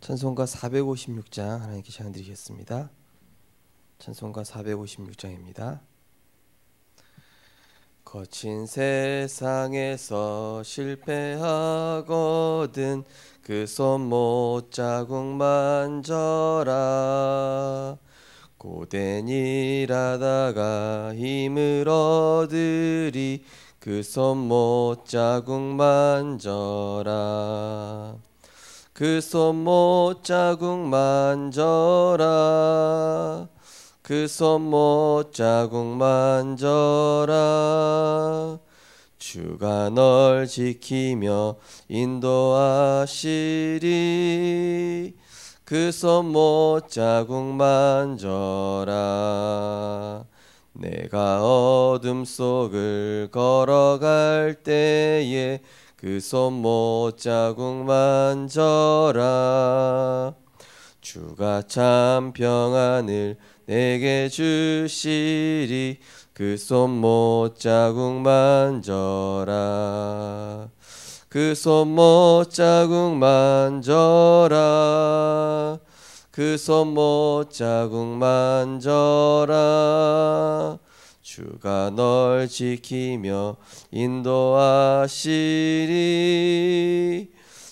찬송가 456장 하나님께 찬양 드리겠습니다. 찬송가 456장입니다. 거친 세상에서 실패하거든 그 손못 자국 만져라. 고된 일하다가 힘을 얻으리 그 손못 자국 만져라. 그 손못 자국 만져라. 그 손못 자국 만져라. 주가 널 지키며 인도하시리. 그 손못 자국 만져라. 내가 어둠 속을 걸어갈 때에 그 손못 자국 만져라. 주가 참 평안을 내게 주시리. 그 손못 자국 만져라. 그 손못 자국 만져라. 그 손못 자국 만져라. 주가 널 지키며 인도하시리.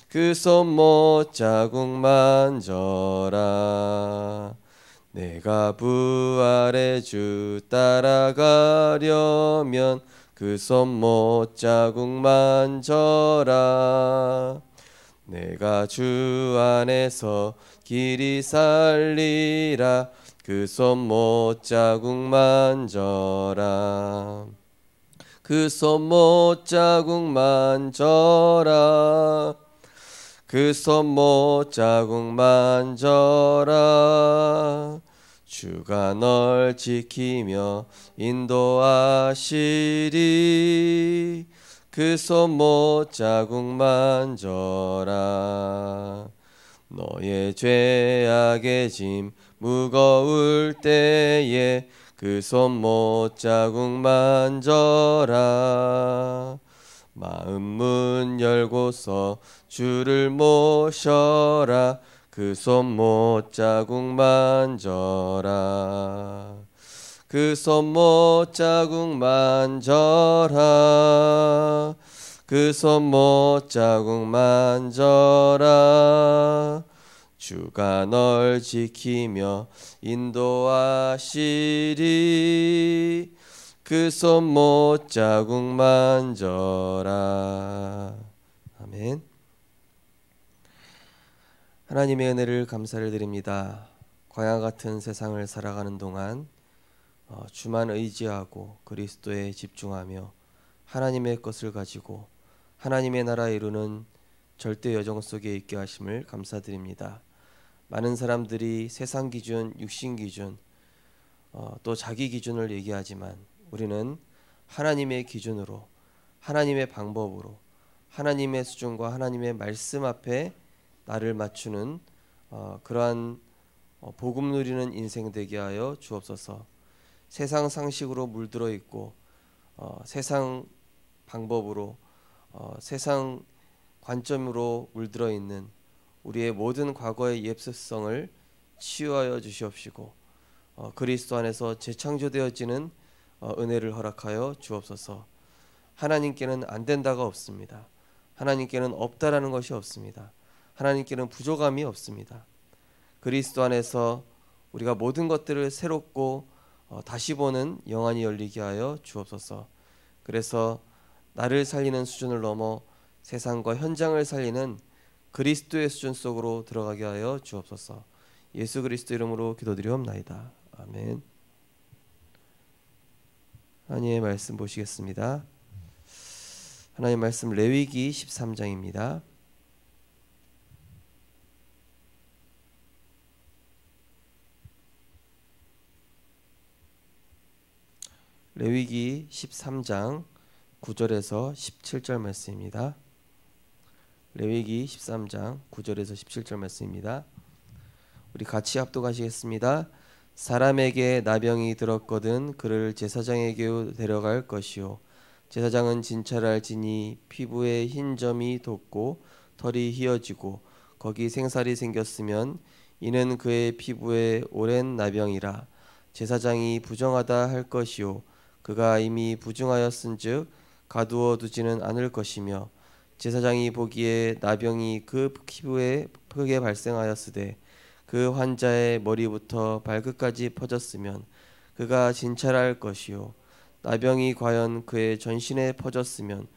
그 손못 자국 만져라. 내가 부활의 주 따라가려면 그 손못 자국 만져라. 내가 주 안에서 길이 살리라. 그 손못 자국 만져라. 그 손못 자국 만져라. 그 손못 자국 만져라. 주가 널 지키며 인도하시리. 그 손못 자국 만져라. 너의 죄악의 짐 무거울 때에 그 손못 자국 만져라. 마음 문 열고서 주를 모셔라. 그 손못 자국 만져라. 그 손못 자국 만져라. 그 손못 자국 만져라. 주가 널 지키며 인도하시리. 그 손못 자국 만져라. 아멘. 하나님의 은혜를 감사를 드립니다. 광야 같은 세상을 살아가는 동안 주만 의지하고 그리스도에 집중하며 하나님의 것을 가지고 하나님의 나라에 이루는 절대 여정 속에 있게 하심을 감사드립니다. 많은 사람들이 세상 기준, 육신 기준, 또 자기 기준을 얘기하지만 우리는 하나님의 기준으로, 하나님의 방법으로, 하나님의 수준과 하나님의 말씀 앞에 나를 맞추는 그러한 복음 누리는 인생 되게 하여 주옵소서. 세상 상식으로 물들어 있고 세상 방법으로 세상 관점으로 물들어 있는 우리의 모든 과거의 옛습성을 치유하여 주시옵시고 그리스도 안에서 재창조되어지는 은혜를 허락하여 주옵소서. 하나님께는 안 된다가 없습니다. 하나님께는 없다라는 것이 없습니다. 하나님께는 부족함이 없습니다. 그리스도 안에서 우리가 모든 것들을 새롭고 다시 보는 영안이 열리게 하여 주옵소서. 그래서 나를 살리는 수준을 넘어 세상과 현장을 살리는 그리스도의 수준 속으로 들어가게 하여 주옵소서. 예수 그리스도 이름으로 기도드리옵나이다. 아멘. 하나님의 말씀 보시겠습니다. 하나님의 말씀 레위기 13장입니다. 레위기 13장 9절에서 17절 말씀입니다. 레위기 13장 9절에서 17절 말씀입니다. 우리 같이 합독하시겠습니다. 사람에게 나병이 들었거든 그를 제사장에게 데려갈 것이요 제사장은 진찰할지니 피부에 흰 점이 돋고 털이 휘어지고 거기 생살이 생겼으면 이는 그의 피부에 오랜 나병이라 제사장이 부정하다 할 것이요 그가 이미 부정하였은즉 가두어 두지는 않을 것이며 제사장이 보기에 나병이 그 피부에 크게 발생하였으되 그 환자의 머리부터 발끝까지 퍼졌으면 그가 진찰할 것이요 나병이 과연 그의 전신에 퍼졌으면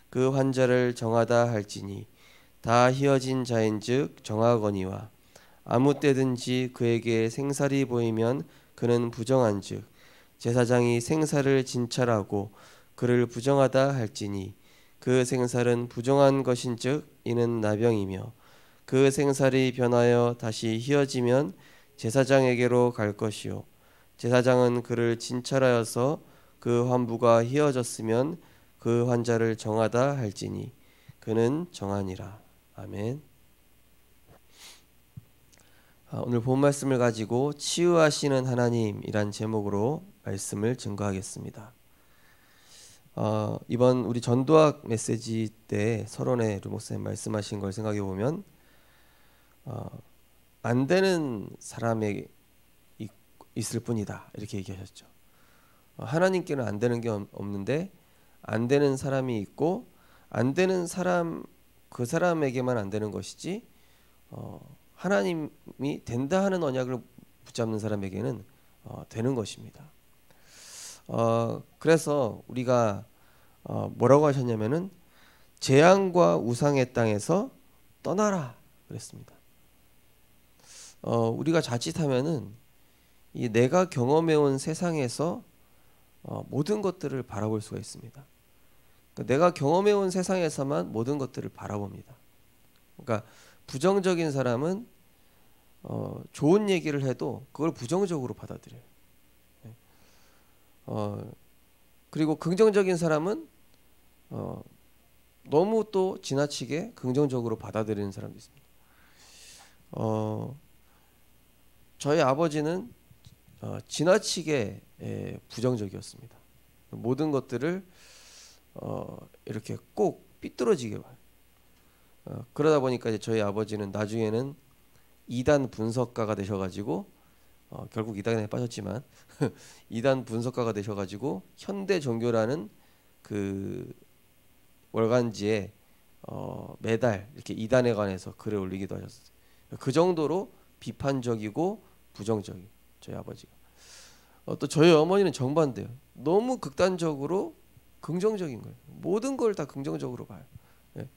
그 환자를 정하다 할지니 다 희어진 자인즉 정하거니와 아무 때든지 그에게 생살이 보이면 그는 부정한즉 제사장이 생살을 진찰하고 그를 부정하다 할지니 그 생살은 부정한 것인즉 이는 나병이며 그 생살이 변하여 다시 희어지면 제사장에게로 갈 것이요 제사장은 그를 진찰하여서 그 환부가 희어졌으면 그 환자를 정하다 할지니 그는 정하니라. 아멘. 오늘 본 말씀을 가지고 치유하시는 하나님이란 제목으로 말씀을 증거하겠습니다. 이번 우리 전도학 메시지 때 서론에 루 목사님 말씀하신 걸 생각해 보면 안 되는 사람에게 있을 뿐이다 이렇게 얘기하셨죠. 하나님께는 안 되는 게 없는데 안 되는 사람이 있고 안 되는 사람 그 사람에게만 안 되는 것이지 하나님이 된다 하는 언약을 붙잡는 사람에게는 되는 것입니다. 그래서 우리가 뭐라고 하셨냐면은 재앙과 우상의 땅에서 떠나라 그랬습니다. 우리가 자칫하면은 이 내가 경험해온 세상에서 모든 것들을 바라볼 수가 있습니다. 그러니까 내가 경험해온 세상에서만 모든 것들을 바라봅니다. 그러니까 부정적인 사람은 좋은 얘기를 해도 그걸 부정적으로 받아들여요. 그리고 긍정적인 사람은 너무 또 지나치게 긍정적으로 받아들이는 사람도 있습니다. 저희 아버지는 지나치게 부정적이었습니다. 모든 것들을 이렇게 꼭 삐뚤어지게 봐요. 그러다 보니까 이제 저희 아버지는 나중에는 이단 분석가가 되셔가지고 결국 이단에 빠졌지만 이단 분석가가 되셔가지고 현대 종교라는 그 월간지에 매달 이렇게 이단에 관해서 글을 올리기도 하셨어요. 그 정도로 비판적이고 부정적인 저희 아버지가. 또 저희 어머니는 정반대요. 너무 극단적으로 긍정적인 거예요. 모든 걸 다 긍정적으로 봐요. 예.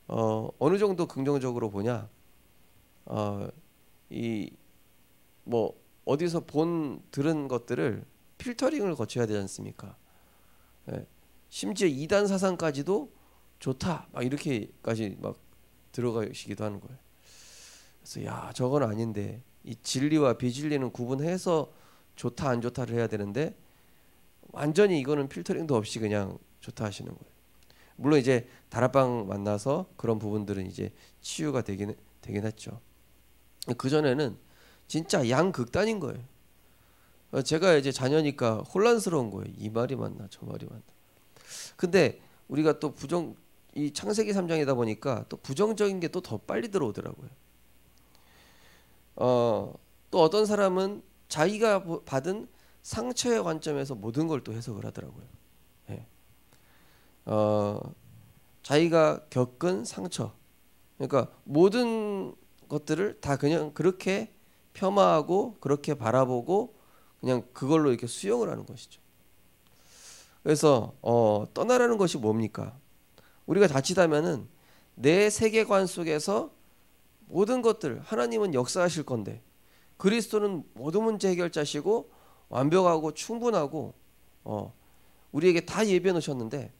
어느 정도 긍정적으로 보냐? 이 뭐 어디서 들은 것들을 필터링을 거쳐야 되지 않습니까? 예. 심지어 이단 사상까지도 좋다 막 이렇게까지 막 들어가시기도 하는 거예요. 그래서 야 저건 아닌데 이 진리와 비진리는 구분해서 좋다 안 좋다를 해야 되는데 완전히 이거는 필터링도 없이 그냥 좋다 하시는 거예요. 물론 이제 다락방 만나서 그런 부분들은 이제 치유가 되긴 했죠. 그 전에는 진짜 양극단인 거예요. 제가 이제 자녀니까 혼란스러운 거예요. 이 말이 맞나 저 말이 맞나. 근데 우리가 또 이 창세기 3장이다 보니까 또 부정적인 게 또 더 빨리 들어오더라고요. 또 어떤 사람은 자기가 받은 상처의 관점에서 모든 걸 또 해석을 하더라고요. 예. 자기가 겪은 상처, 그러니까 모든 것들을 다 그냥 그렇게 폄하하고 그렇게 바라보고 그냥 그걸로 이렇게 수용을 하는 것이죠. 그래서 떠나라는 것이 뭡니까? 우리가 자칫하면은 내 세계관 속에서 모든 것들 하나님은 역사하실 건데 그리스도는 모든 문제 해결자시고 완벽하고 충분하고 우리에게 다 예비해 놓으셨는데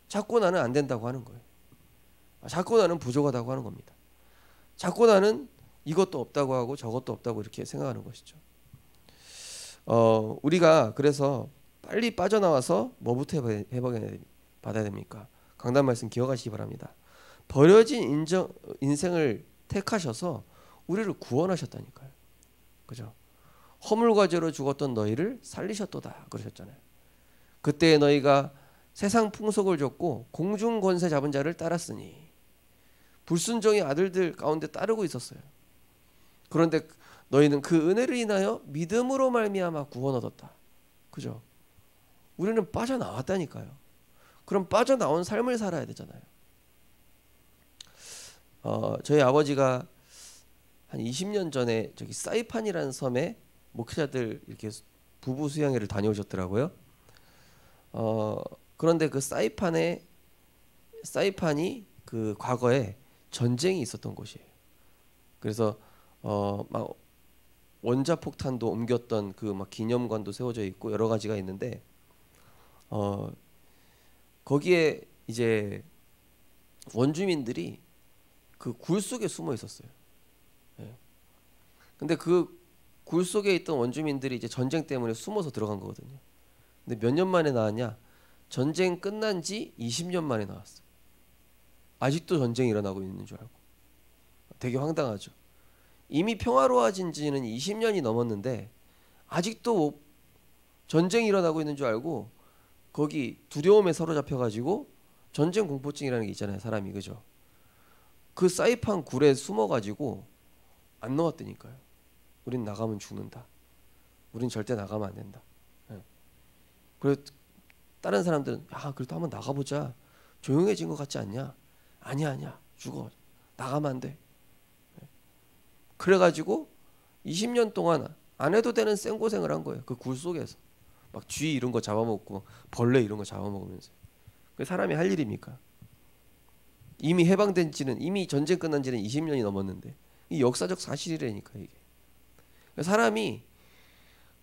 자꾸 나는 안 된다고 하는 거예요. 자꾸 나는 부족하다고 하는 겁니다. 자꾸 나는 이것도 없다고 하고 저것도 없다고 이렇게 생각하는 것이죠. 우리가 그래서 빨리 빠져나와서 뭐부터 받아야 됩니까? 강단 말씀 기억하시기 바랍니다. 버려진 인생을 택하셔서 우리를 구원하셨다니까요. 그죠? 허물과 죄로 죽었던 너희를 살리셨도다 그러셨잖아요. 그때 너희가 세상 풍속을 좇고 공중 권세 잡은 자를 따랐으니 불순종의 아들들 가운데 따르고 있었어요. 그런데 너희는 그 은혜를 인하여 믿음으로 말미암아 구원 얻었다. 그죠? 우리는 빠져나왔다니까요. 그럼 빠져나온 삶을 살아야 되잖아요. 저희 아버지가 한 20년 전에 저기 사이판이라는 섬에 목회자들 이렇게 부부 수양회를 다녀오셨더라고요. 그런데 그 사이판이 그 과거에 전쟁이 있었던 곳이에요. 그래서 막 원자폭탄도 옮겼던 그 막 기념관도 세워져 있고 여러 가지가 있는데 거기에 이제 원주민들이 그 굴 속에 숨어 있었어요. 예. 근데 그 굴 속에 있던 원주민들이 이제 전쟁 때문에 숨어서 들어간 거거든요. 근데 몇 년 만에 나왔냐? 전쟁 끝난 지 20년 만에 나왔어요. 아직도 전쟁이 일어나고 있는 줄 알고. 되게 황당하죠. 이미 평화로워진 지는 20년이 넘었는데 아직도 전쟁이 일어나고 있는 줄 알고 거기 두려움에 사로잡혀가지고 전쟁 공포증이라는 게 있잖아요. 사람이. 그죠? 그 사이판 굴에 숨어가지고 안 나왔다니까요. 우린 나가면 죽는다. 우린 절대 나가면 안 된다. 예. 그래서 다른 사람들은 그래도 한번 나가보자. 조용해진 것 같지 않냐? 아니야. 죽어. 나가면 안 돼. 예. 그래가지고 20년 동안 안 해도 되는 생고생을 한 거예요. 그 굴 속에서. 막 쥐 이런 거 잡아먹고 벌레 이런 거 잡아먹으면서. 그게 사람이 할 일입니까? 이미 해방된 지는 이미 전쟁 끝난 지는 20년이 넘었는데 이 역사적 사실이라니까 이게. 사람이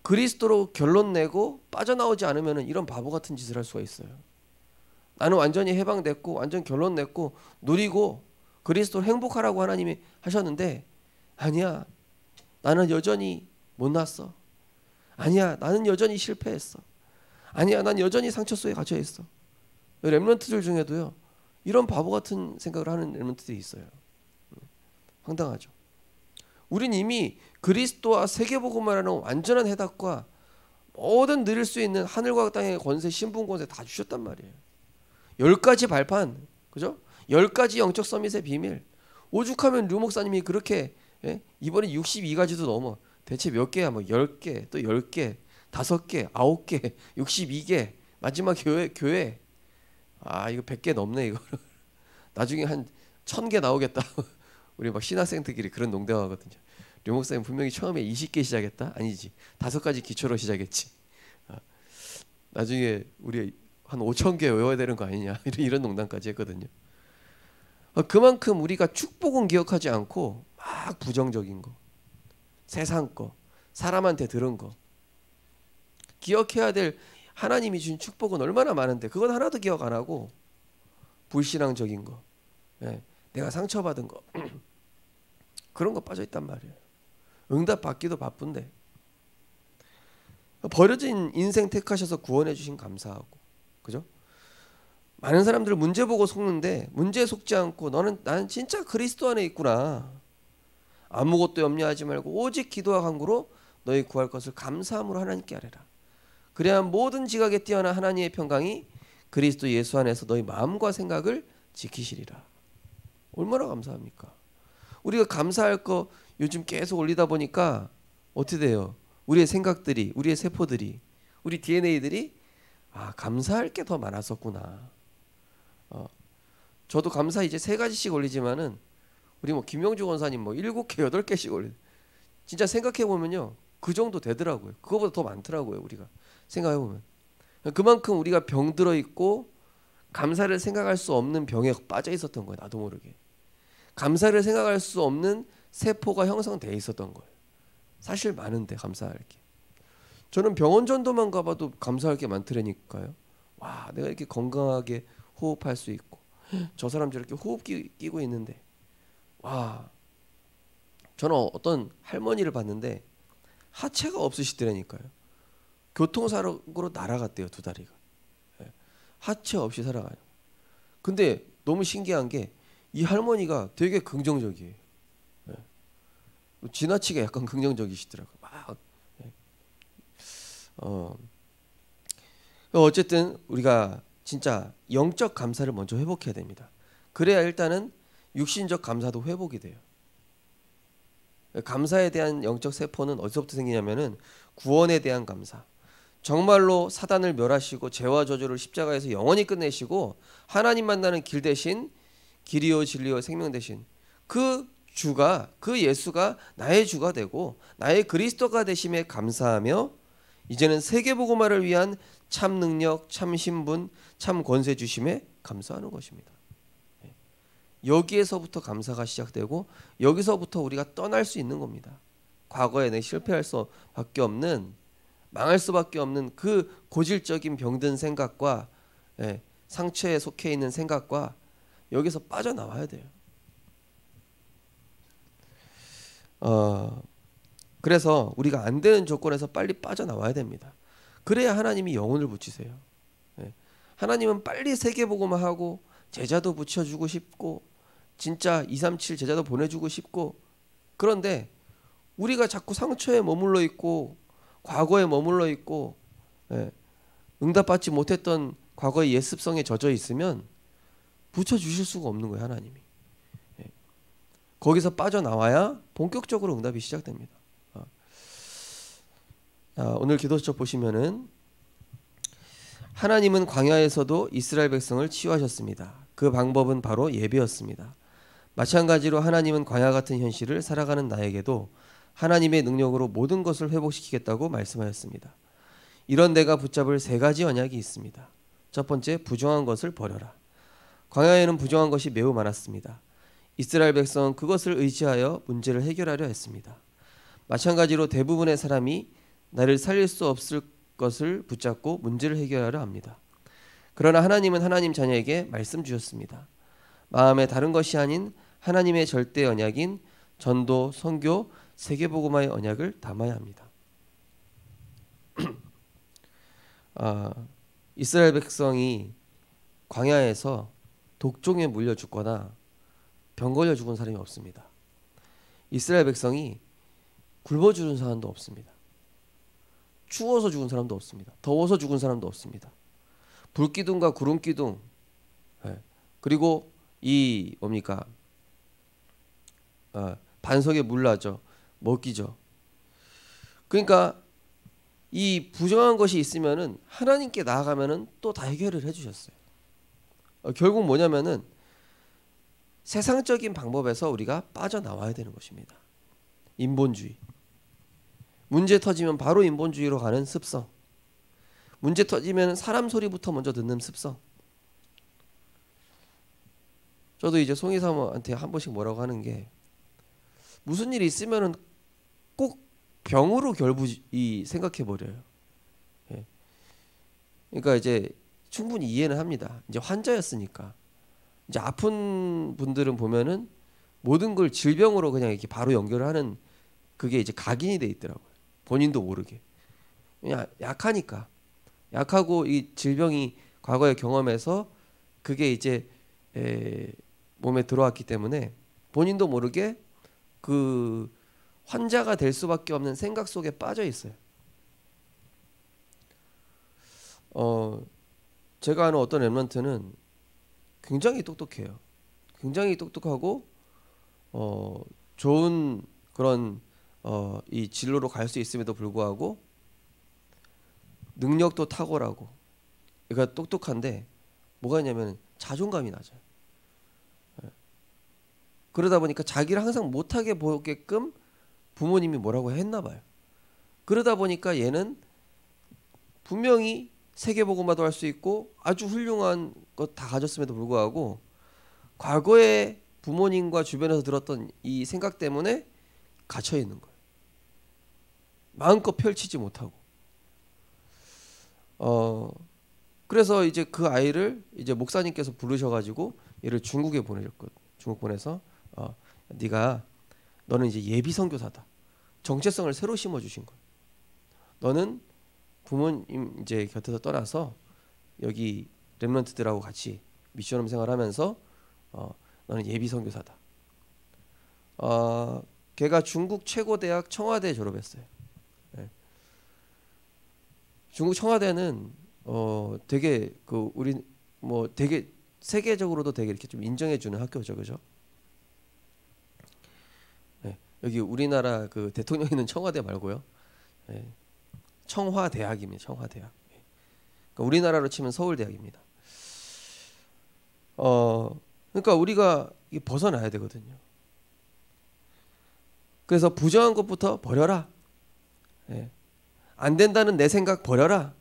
그리스도로 결론 내고 빠져나오지 않으면 이런 바보 같은 짓을 할 수가 있어요. 나는 완전히 해방됐고 완전 결론 냈고 누리고 그리스도로 행복하라고 하나님이 하셨는데 아니야. 나는 여전히 못 났어. 아니야. 나는 여전히 실패했어. 아니야. 난 여전히 상처 속에 갇혀 있어. 렘넌트들 중에도요. 이런 바보 같은 생각을 하는 렘넌트들이 있어요. 황당하죠. 우린 이미 그리스도와 세계복음을 하는 완전한 해답과 모든 누릴 수 있는 하늘과 땅의 권세, 신분 권세 다 주셨단 말이에요. 10가지 발판, 그죠? 10가지 영적 서밋의 비밀. 오죽하면 류 목사님이 그렇게 이번에 62가지도 넘어. 대체 몇 개야? 뭐 10개, 또 10개, 5개, 9개, 62개. 마지막 교회. 이거 100개 넘네 이거. 나중에 한 1000개 나오겠다. 우리 막 신학생들끼리 그런 농담하거든요. 류 목사님 분명히 처음에 20개 시작했다? 아니지. 5가지 기초로 시작했지. 나중에 우리 한 5,000개 외워야 되는 거 아니냐. 이런 농담까지 했거든요. 그만큼 우리가 축복은 기억하지 않고 막 부정적인 거, 세상 거, 사람한테 들은 거. 기억해야 될 하나님이 주신 축복은 얼마나 많은데 그건 하나도 기억 안 하고 불신앙적인 거, 내가 상처받은 거 그런 거 빠져있단 말이에요. 응답 받기도 바쁜데 버려진 인생 택하셔서 구원해 주신 감사하고, 그죠? 많은 사람들 문제 보고 속는데 문제에 속지 않고 나는 진짜 그리스도 안에 있구나. 아무것도 염려하지 말고 오직 기도와 간구로 너희 구할 것을 감사함으로 하나님께 아뢰라. 그래야 모든 지각에 뛰어난 하나님의 평강이 그리스도 예수 안에서 너희 마음과 생각을 지키시리라. 얼마나 감사합니까? 우리가 감사할 거 요즘 계속 올리다 보니까 어떻게 돼요? 우리의 생각들이, 우리의 세포들이, 우리 DNA들이 감사할 게 더 많았었구나. 저도 감사 이제 3가지씩 올리지만은 우리 뭐 김영주 원사님 뭐 7개, 8개씩 올리. 진짜 생각해 보면요, 그 정도 되더라고요. 그거보다 더 많더라고요. 우리가 생각해 보면 그만큼 우리가 병들어 있고 감사를 생각할 수 없는 병에 빠져 있었던 거예요. 나도 모르게 감사를 생각할 수 없는 세포가 형성돼 있었던 거예요. 사실 많은데 감사할 게. 저는 병원 전도만 가봐도 감사할 게 많더라니까요. 와, 내가 이렇게 건강하게 호흡할 수 있고 저 사람 저렇게 호흡기 끼고 있는데, 와, 저는 어떤 할머니를 봤는데 하체가 없으시더라니까요. 교통사고로 날아갔대요. 2다리가. 하체 없이 살아가요. 근데 너무 신기한 게 이 할머니가 되게 긍정적이에요. 지나치게 약간 긍정적이시더라고요. 막. 어쨌든 우리가 진짜 영적 감사를 먼저 회복해야 됩니다. 그래야 일단은 육신적 감사도 회복이 돼요. 감사에 대한 영적 세포는 어디서부터 생기냐면은 구원에 대한 감사. 정말로 사단을 멸하시고 죄와 저주를 십자가에서 영원히 끝내시고 하나님 만나는 길 대신 길이요 진리요 생명 대신 그 주가 그 예수가 나의 주가 되고 나의 그리스도가 되심에 감사하며 이제는 세계복음화를 위한 참 능력, 참 신분, 참 권세 주심에 감사하는 것입니다. 여기에서부터 감사가 시작되고 여기서부터 우리가 떠날 수 있는 겁니다. 과거에 내 실패할 수밖에 없는 망할 수밖에 없는 그 고질적인 병든 생각과 상처에 속해 있는 생각과 여기서 빠져나와야 돼요. 그래서 우리가 안 되는 조건에서 빨리 빠져나와야 됩니다. 그래야 하나님이 영혼을 붙이세요. 하나님은 빨리 세계복음화 하고 제자도 붙여주고 싶고 진짜 237 제자도 보내주고 싶고 그런데 우리가 자꾸 상처에 머물러 있고 과거에 머물러 있고 응답받지 못했던 과거의 옛습성에 젖어 있으면 붙여주실 수가 없는 거예요. 하나님이. 거기서 빠져나와야 본격적으로 응답이 시작됩니다. 오늘 기도수첩 보시면은 하나님은 광야에서도 이스라엘 백성을 치유하셨습니다. 그 방법은 바로 예배였습니다. 마찬가지로 하나님은 광야 같은 현실을 살아가는 나에게도 하나님의 능력으로 모든 것을 회복시키겠다고 말씀하였습니다. 이런 내가 붙잡을 3가지 언약이 있습니다. 첫 번째, 부정한 것을 버려라. 광야에는 부정한 것이 매우 많았습니다. 이스라엘 백성은 그것을 의지하여 문제를 해결하려 했습니다. 마찬가지로 대부분의 사람이 나를 살릴 수 없을 것을 붙잡고 문제를 해결하려 합니다. 그러나 하나님은 하나님 자녀에게 말씀 주셨습니다. 마음에 다른 것이 아닌 하나님의 절대 언약인 전도, 선교, 세계복음화의 언약을 담아야 합니다. 이스라엘 백성이 광야에서 독종에 물려 죽거나 병 걸려 죽은 사람이 없습니다. 이스라엘 백성이 굶어 죽은 사람도 없습니다. 추워서 죽은 사람도 없습니다. 더워서 죽은 사람도 없습니다. 불기둥과 구름기둥 그리고 이 뭡니까 반석에 물나죠. 먹이죠. 그러니까 이 부정한 것이 있으면은 하나님께 나아가면은 또 다 해결을 해주셨어요. 결국 뭐냐면은 세상적인 방법에서 우리가 빠져나와야 되는 것입니다. 인본주의. 문제 터지면 바로 인본주의로 가는 습성. 문제 터지면 사람 소리부터 먼저 듣는 습성. 저도 이제 송이 사모한테 한 번씩 뭐라고 하는 게 무슨 일이 있으면은 꼭 병으로 결부이 생각해 버려요. 그러니까 이제 충분히 이해는 합니다. 이제 환자였으니까. 이제 아픈 분들은 보면은 모든 걸 질병으로 그냥 이렇게 바로 연결을 하는 그게 이제 각인이 돼 있더라고요. 본인도 모르게. 그냥 약하니까. 약하고 이 질병이 과거에 경험해서 그게 이제 몸에 들어왔기 때문에 본인도 모르게 그 환자가 될 수밖에 없는 생각 속에 빠져 있어요. 제가 아는 어떤 랩런트는 굉장히 똑똑해요. 굉장히 똑똑하고 좋은 그런 이 진로로 갈 수 있음에도 불구하고 능력도 탁월하고 그러니까 똑똑한데 뭐가 있냐면 자존감이 낮아요. 그러다 보니까 자기를 항상 못하게 보게끔 부모님이 뭐라고 했나 봐요. 그러다 보니까 얘는 분명히 세계복음화도 할 수 있고 아주 훌륭한 것 다 가졌음에도 불구하고 과거에 부모님과 주변에서 들었던 이 생각 때문에 갇혀 있는 거예요. 마음껏 펼치지 못하고. 그래서 이제 그 아이를 이제 목사님께서 부르셔가지고 얘를 중국에 보내셨거든. 중국 보내서 너는 이제 예비 선교사다. 정체성을 새로 심어주신 거예요. 너는 부모님 이제 곁에서 떠나서 여기 렘넌트들하고 같이 미션홈 생활하면서 너는 예비 선교사다. 걔가 중국 최고 대학 청와대 졸업했어요. 네. 중국 청와대는 되게 그 우리 뭐 되게 세계적으로도 되게 이렇게 좀 인정해주는 학교죠, 그죠? 여기 우리나라 그 대통령 있는 청와대 말고요. 예. 청와대학입니다. 청와대학. 예. 그러니까 우리나라로 치면 서울대학입니다. 그러니까 우리가 벗어나야 되거든요. 그래서 부정한 것부터 버려라. 예. 안 된다는 내 생각 버려라.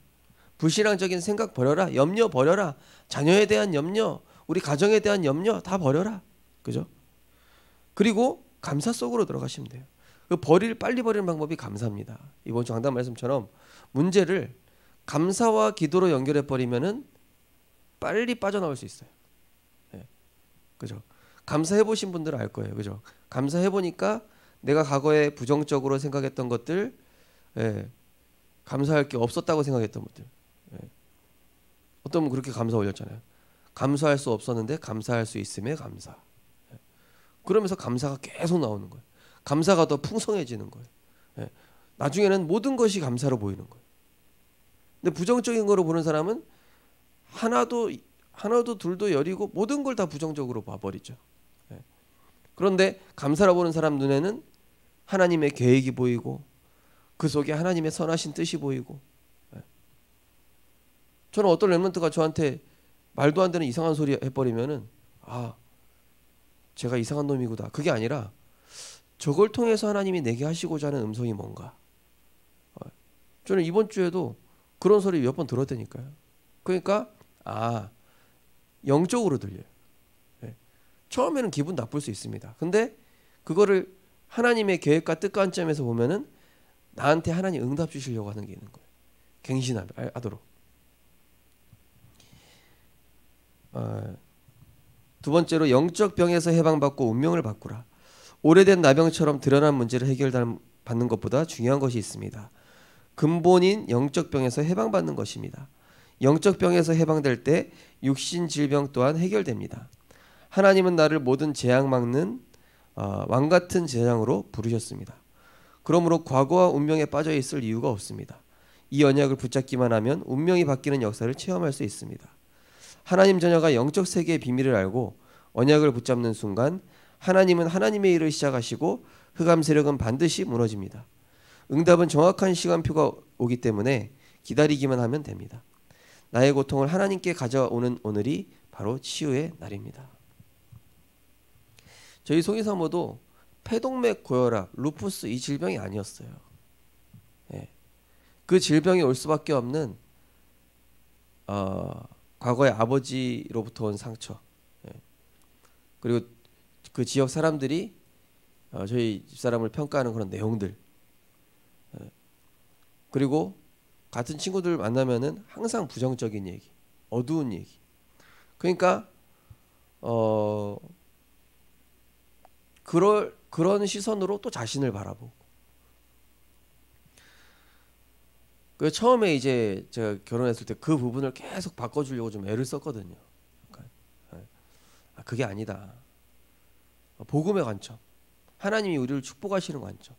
불신앙적인 생각 버려라. 염려 버려라. 자녀에 대한 염려, 우리 가정에 대한 염려 다 버려라. 그죠? 그리고 감사 속으로 들어가시면 돼요. 그 빨리 버리는 방법이 감사입니다. 이번 주 강단 말씀처럼 문제를 감사와 기도로 연결해 버리면은 빨리 빠져나올 수 있어요. 예. 그죠? 감사해 보신 분들은 알 거예요. 그죠? 감사해 보니까 내가 과거에 부정적으로 생각했던 것들, 예. 감사할 게 없었다고 생각했던 것들. 예. 어떤 분 그렇게 감사 올렸잖아요. 감사할 수 없었는데 감사할 수 있음에 감사. 예. 그러면서 감사가 계속 나오는 거예요. 감사가 더 풍성해지는 거예요. 예. 나중에는 모든 것이 감사로 보이는 거예요. 근데 부정적인 거로 보는 사람은 하나도 둘도 여리고 모든 걸 다 부정적으로 봐버리죠. 예. 그런데 감사로 보는 사람 눈에는 하나님의 계획이 보이고 그 속에 하나님의 선하신 뜻이 보이고. 예. 저는 어떤 렘넌트가 저한테 말도 안 되는 이상한 소리 해버리면은 제가 이상한 놈이구나. 그게 아니라 저걸 통해서 하나님이 내게 하시고자 하는 음성이 뭔가. 저는 이번 주에도 그런 소리 몇 번 들었다니까요. 그러니까 영적으로 들려요. 네. 처음에는 기분 나쁠 수 있습니다. 근데 그거를 하나님의 계획과 뜻 관점에서 보면은 나한테 하나님 응답 주시려고 하는 게 있는 거예요. 갱신하도록. 두 번째로 영적 병에서 해방받고 운명을 바꾸라. 오래된 나병처럼 드러난 문제를 해결받는 것보다 중요한 것이 있습니다. 근본인 영적 병에서 해방받는 것입니다. 영적 병에서 해방될 때 육신 질병 또한 해결됩니다. 하나님은 나를 모든 재앙 막는 왕같은 재앙으로 부르셨습니다. 그러므로 과거와 운명에 빠져 있을 이유가 없습니다. 이 언약을 붙잡기만 하면 운명이 바뀌는 역사를 체험할 수 있습니다. 하나님 자녀가 영적 세계의 비밀을 알고 언약을 붙잡는 순간 하나님은 하나님의 일을 시작하시고 흑암 세력은 반드시 무너집니다. 응답은 정확한 시간표가 오기 때문에 기다리기만 하면 됩니다. 나의 고통을 하나님께 가져오는 오늘이 바로 치유의 날입니다. 저희 송이사모도 폐동맥 고혈압, 루푸스 이 질병이 아니었어요. 예. 그 질병이 올 수밖에 없는 과거의 아버지로부터 온 상처. 예. 그리고 그 지역 사람들이 저희 집사람을 평가하는 그런 내용들. 예. 그리고 같은 친구들 만나면은 항상 부정적인 얘기, 어두운 얘기. 그러니까 그런 시선으로 또 자신을 바라보고. 그 처음에 이제 제가 결혼했을 때 그 부분을 계속 바꿔주려고 좀 애를 썼거든요. 그러니까, 그게 아니다. 복음의 관점, 하나님이 우리를 축복하시는 관점,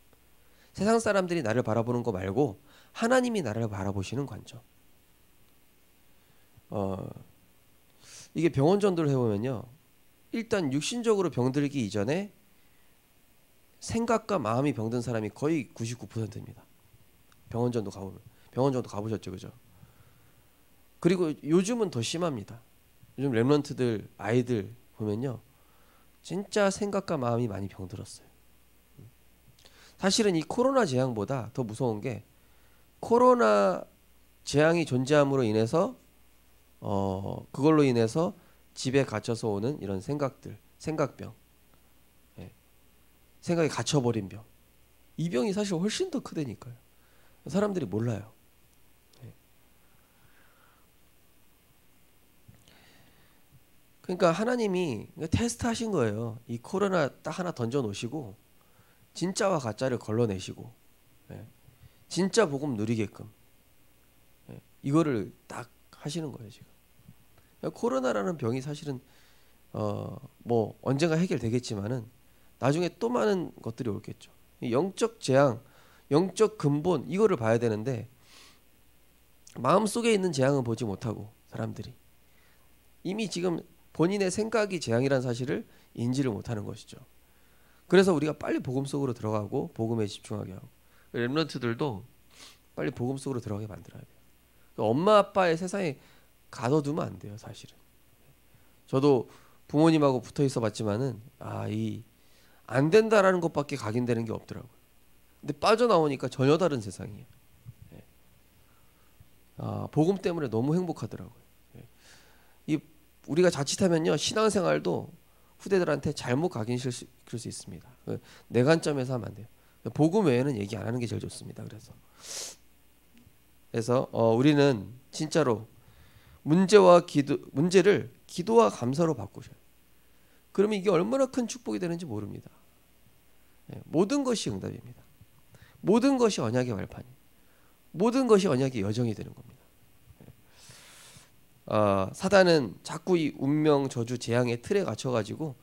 세상 사람들이 나를 바라보는 거 말고 하나님이 나를 바라보시는 관점. 이게 병원 전도를 해보면요, 일단 육신적으로 병들기 이전에 생각과 마음이 병든 사람이 거의 99%입니다. 병원 전도 가보면. 병원 전도 가보셨죠, 그죠? 그리고 요즘은 더 심합니다. 요즘 렘넌트들 아이들 보면요, 진짜 생각과 마음이 많이 병들었어요. 사실은 이 코로나 재앙보다 더 무서운 게 코로나 재앙이 존재함으로 인해서 그걸로 인해서 집에 갇혀서 오는 이런 생각들, 생각병, 예. 생각이 갇혀버린 병. 이 병이 사실 훨씬 더 크다니까요. 사람들이 몰라요. 예. 그러니까 하나님이 테스트하신 거예요. 이 코로나 딱 하나 던져놓으시고 진짜와 가짜를 걸러내시고, 예. 진짜 복음 누리게끔, 예. 이거를 딱 하시는 거예요 지금. 코로나라는 병이 사실은 뭐 언젠가 해결되겠지만은 나중에 또 많은 것들이 오겠죠. 영적 재앙, 영적 근본 이거를 봐야 되는데 마음속에 있는 재앙은 보지 못하고 사람들이 이미 지금 본인의 생각이 재앙이라는 사실을 인지를 못하는 것이죠. 그래서 우리가 빨리 복음 속으로 들어가고 복음에 집중하게 하고, 렘넌트들도 빨리 복음 속으로 들어가게 만들어야 돼요. 엄마 아빠의 세상에 가둬두면 안 돼요, 사실은. 저도 부모님하고 붙어 있어 봤지만은 이 안 된다라는 것밖에 각인되는 게 없더라고요. 근데 빠져나오니까 전혀 다른 세상이에요. 복음 때문에 너무 행복하더라고요. 우리가 자칫하면요, 신앙생활도 후대들한테 잘못 각인시킬 수 있습니다. 내 관점에서 하면 안 돼요. 복음 외에는 얘기 안 하는 게 제일 좋습니다. 그래서 우리는 진짜로 문제를 기도와 감사로 바꾸셔요. 그러면 이게 얼마나 큰 축복이 되는지 모릅니다. 모든 것이 응답입니다. 모든 것이 언약의 발판이에요. 모든 것이 언약의 여정이 되는 겁니다. 사단은 자꾸 이 운명, 저주, 재앙의 틀에 갇혀가지고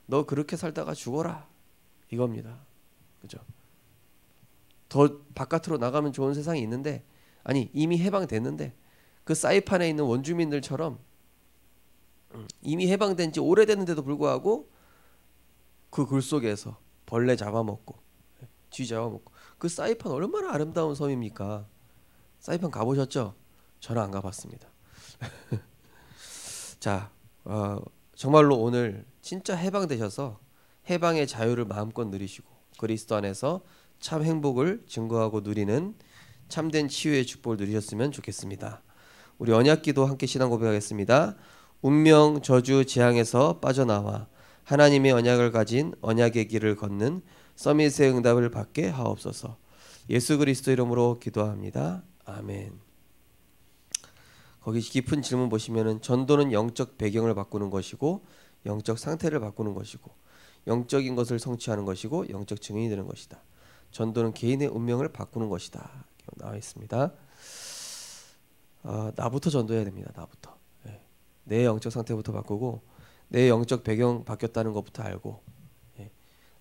너 그렇게 살다가 죽어라 이겁니다. 그죠? 더 바깥으로 나가면 좋은 세상이 있는데, 아니 이미 해방됐는데, 그 사이판에 있는 원주민들처럼 이미 해방된 지 오래됐는데도 불구하고 그 굴 속에서 벌레 잡아먹고 쥐 잡아먹고, 그 사이판 얼마나 아름다운 섬입니까? 사이판 가보셨죠? 저는 안 가봤습니다. 자, 정말로 오늘 진짜 해방되셔서 해방의 자유를 마음껏 누리시고 그리스도 안에서 참 행복을 증거하고 누리는 참된 치유의 축복을 누리셨으면 좋겠습니다. 우리 언약기도 함께 신앙 고백하겠습니다. 운명, 저주, 재앙에서 빠져나와 하나님의 언약을 가진 언약의 길을 걷는 서밋의 응답을 받게 하옵소서. 예수 그리스도 이름으로 기도합니다. 아멘. 거기 깊은 질문 보시면은 전도는 영적 배경을 바꾸는 것이고 영적 상태를 바꾸는 것이고 영적인 것을 성취하는 것이고 영적 증인이 되는 것이다. 전도는 개인의 운명을 바꾸는 것이다. 나와 있습니다. 나부터 전도해야 됩니다. 나부터. 내 영적 상태부터 바꾸고 내 영적 배경 바뀌었다는 것부터 알고,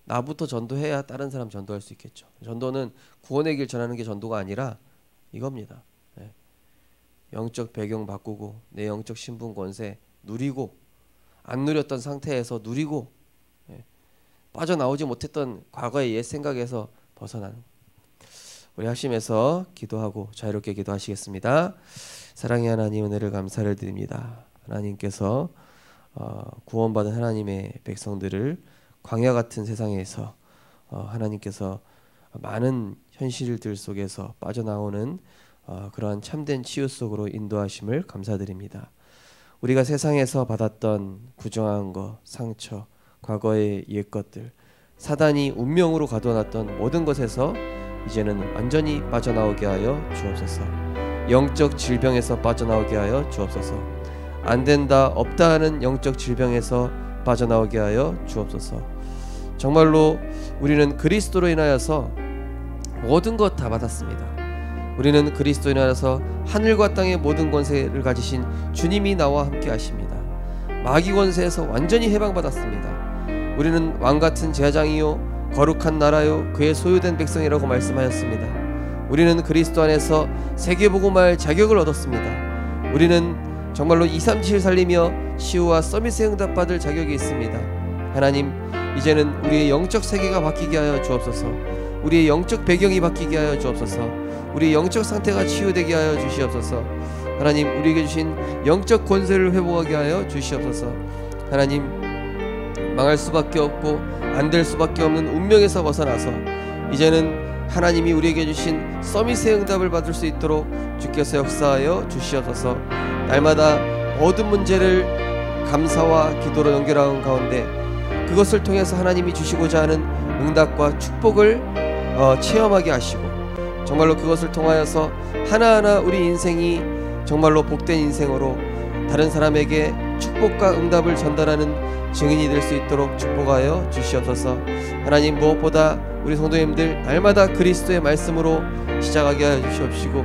나부터 전도해야 다른 사람 전도할 수 있겠죠. 전도는 구원의 길 전하는 게 전도가 아니라 이겁니다. 영적 배경 바꾸고 내 영적 신분 권세 누리고, 안 누렸던 상태에서 누리고, 빠져나오지 못했던 과거의 옛 생각에서 벗어나는, 우리 하심에서 기도하고 자유롭게 기도하시겠습니다. 사랑의 하나님, 은혜를 감사를 드립니다. 하나님께서 구원받은 하나님의 백성들을 광야 같은 세상에서 하나님께서 많은 현실들 속에서 빠져나오는 그러한 참된 치유 속으로 인도하심을 감사드립니다. 우리가 세상에서 받았던 부정한 것, 상처, 과거의 옛 것들, 사단이 운명으로 가둬놨던 모든 것에서 이제는 완전히 빠져나오게 하여 주옵소서. 영적 질병에서 빠져나오게 하여 주옵소서. 안 된다, 없다 하는 영적 질병에서 빠져나오게 하여 주옵소서. 정말로 우리는 그리스도로 인하여서 모든 것 다 받았습니다. 우리는 그리스도로 인하여서 하늘과 땅의 모든 권세를 가지신 주님이 나와 함께 하십니다. 마귀 권세에서 완전히 해방받았습니다. 우리는 왕같은 제사장이요 거룩한 나라요 그의 소유된 백성이라고 말씀하였습니다. 우리는 그리스도 안에서 세계복음할 자격을 얻었습니다. 우리는 정말로 237 살리며 치유와 서밋의 응답받을 자격이 있습니다. 하나님, 이제는 우리의 영적 세계가 바뀌게 하여 주옵소서. 우리의 영적 배경이 바뀌게 하여 주옵소서. 우리의 영적 상태가 치유되게 하여 주시옵소서. 하나님, 우리에게 주신 영적 권세를 회복하게 하여 주시옵소서. 하나님, 망할 수밖에 없고 안 될 수밖에 없는 운명에서 벗어나서 이제는 하나님이 우리에게 주신 서밋의 응답을 받을 수 있도록 주께서 역사하여 주시옵소서. 날마다 모든 문제를 감사와 기도로 연결하는 가운데 그것을 통해서 하나님이 주시고자 하는 응답과 축복을 체험하게 하시고, 정말로 그것을 통하여서 하나하나 우리 인생이 정말로 복된 인생으로 다른 사람에게 축복과 응답을 전달하는 증인이 될 수 있도록 축복하여 주시옵소서. 하나님, 무엇보다 우리 성도님들 날마다 그리스도의 말씀으로 시작하게 하여 주시옵시고,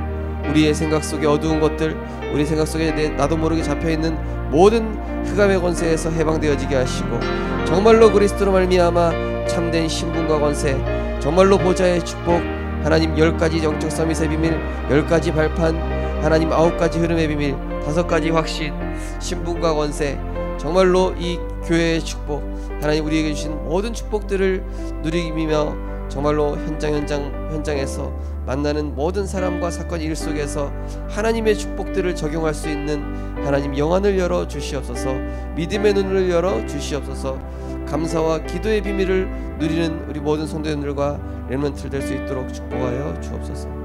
우리의 생각 속에 어두운 것들, 우리 생각 속에 나도 모르게 잡혀있는 모든 흑암의 권세에서 해방되어지게 하시고, 정말로 그리스도로 말미암아 참된 신분과 권세, 정말로 보좌의 축복, 하나님 10가지 영적 서밋의 비밀, 10가지 발판, 하나님 9가지 흐름의 비밀 5가지 확신, 신분과 권세, 정말로 이 교회의 축복, 하나님 우리에게 주신 모든 축복들을 누리며 정말로 현장에서 만나는 모든 사람과 사건 일 속에서 하나님의 축복들을 적용할 수 있는 하나님 영안을 열어 주시옵소서. 믿음의 눈을 열어 주시옵소서. 감사와 기도의 비밀을 누리는 우리 모든 성도님들과 렘넌트를 될 수 있도록 축복하여 주옵소서.